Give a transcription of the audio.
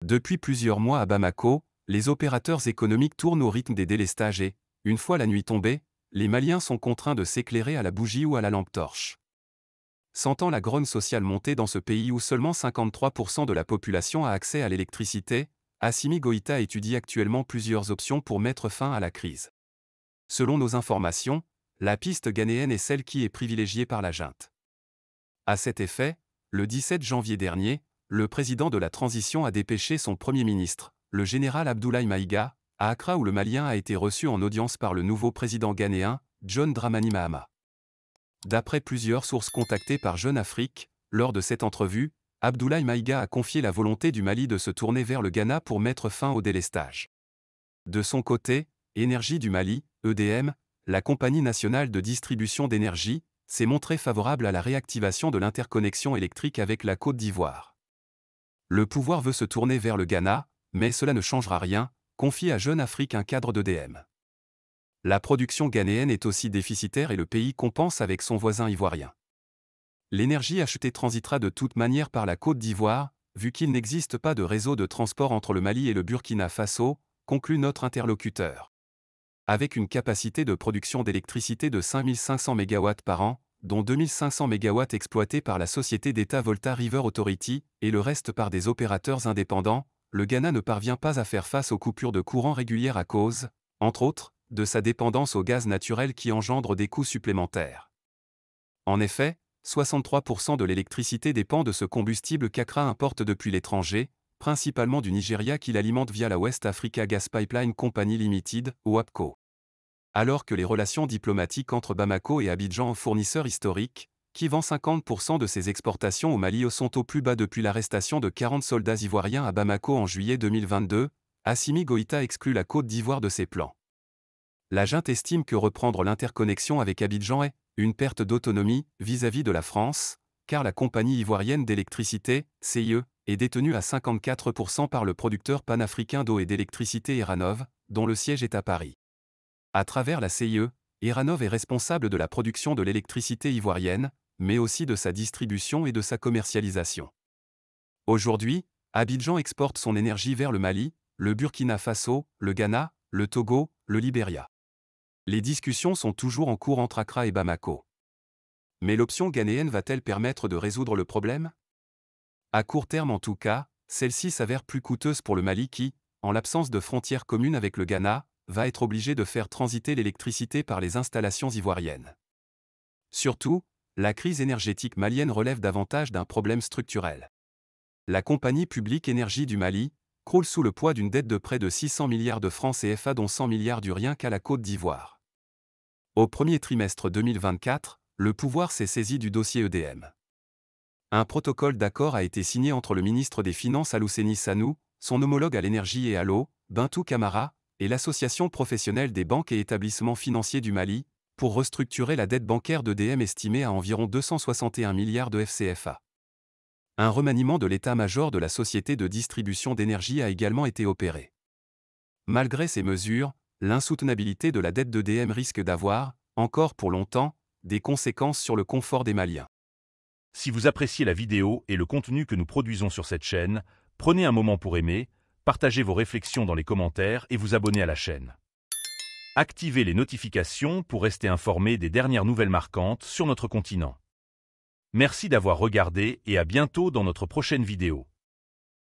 Depuis plusieurs mois à Bamako, les opérateurs économiques tournent au rythme des délestages et, une fois la nuit tombée, les Maliens sont contraints de s'éclairer à la bougie ou à la lampe torche. Sentant la grogne sociale monter dans ce pays où seulement 53% de la population a accès à l'électricité, Assimi Goïta étudie actuellement plusieurs options pour mettre fin à la crise. Selon nos informations, la piste ghanéenne est celle qui est privilégiée par la junte. À cet effet, le 17 janvier dernier, le président de la transition a dépêché son premier ministre, le général Abdoulaye Maïga, à Accra où le Malien a été reçu en audience par le nouveau président ghanéen, John Dramani Mahama. D'après plusieurs sources contactées par Jeune Afrique, lors de cette entrevue, Abdoulaye Maïga a confié la volonté du Mali de se tourner vers le Ghana pour mettre fin au délestage. De son côté, Énergie du Mali, EDM, la compagnie nationale de distribution d'énergie, s'est montrée favorable à la réactivation de l'interconnexion électrique avec la Côte d'Ivoire. Le pouvoir veut se tourner vers le Ghana, mais cela ne changera rien, confie à Jeune Afrique un cadre d'EDM. La production ghanéenne est aussi déficitaire et le pays compense avec son voisin ivoirien. L'énergie achetée transitera de toute manière par la Côte d'Ivoire, vu qu'il n'existe pas de réseau de transport entre le Mali et le Burkina Faso, conclut notre interlocuteur. Avec une capacité de production d'électricité de 5500 MW par an, dont 2500 MW exploités par la société d'État Volta River Authority, et le reste par des opérateurs indépendants, le Ghana ne parvient pas à faire face aux coupures de courant régulières à cause, entre autres, de sa dépendance au gaz naturel qui engendre des coûts supplémentaires. En effet, 63% de l'électricité dépend de ce combustible qu'Accra importe depuis l'étranger, principalement du Nigeria qui l'alimente via la West Africa Gas Pipeline Company Limited, WAPCO. Alors que les relations diplomatiques entre Bamako et Abidjan, fournisseur historique, qui vend 50% de ses exportations au Mali, sont au plus bas depuis l'arrestation de 40 soldats ivoiriens à Bamako en juillet 2022, Assimi Goïta exclut la Côte d'Ivoire de ses plans. La junte estime que reprendre l'interconnexion avec Abidjan est une perte d'autonomie vis-à-vis de la France, car la compagnie ivoirienne d'électricité, CIE, est détenue à 54% par le producteur panafricain d'eau et d'électricité Eranov, dont le siège est à Paris. À travers la CIE, Eranov est responsable de la production de l'électricité ivoirienne, mais aussi de sa distribution et de sa commercialisation. Aujourd'hui, Abidjan exporte son énergie vers le Mali, le Burkina Faso, le Ghana, le Togo, le Libéria. Les discussions sont toujours en cours entre Accra et Bamako. Mais l'option ghanéenne va-t-elle permettre de résoudre le problème? À court terme en tout cas, celle-ci s'avère plus coûteuse pour le Mali qui, en l'absence de frontières communes avec le Ghana, va être obligé de faire transiter l'électricité par les installations ivoiriennes. Surtout, la crise énergétique malienne relève davantage d'un problème structurel. La compagnie publique Énergie du Mali croule sous le poids d'une dette de près de 600 milliards de francs CFA dont 100 milliards du rien qu'à la Côte d'Ivoire. Au premier trimestre 2024, le pouvoir s'est saisi du dossier EDM. Un protocole d'accord a été signé entre le ministre des Finances Alouseni Sanou, son homologue à l'énergie et à l'eau, Bintou Camara, et l'Association professionnelle des banques et établissements financiers du Mali, pour restructurer la dette bancaire d'EDM estimée à environ 261 milliards de FCFA. Un remaniement de l'état-major de la société de distribution d'énergie a également été opéré. Malgré ces mesures, l'insoutenabilité de la dette d'EDM risque d'avoir, encore pour longtemps, des conséquences sur le confort des Maliens. Si vous appréciez la vidéo et le contenu que nous produisons sur cette chaîne, prenez un moment pour aimer, partagez vos réflexions dans les commentaires et vous abonner à la chaîne. Activez les notifications pour rester informé des dernières nouvelles marquantes sur notre continent. Merci d'avoir regardé et à bientôt dans notre prochaine vidéo.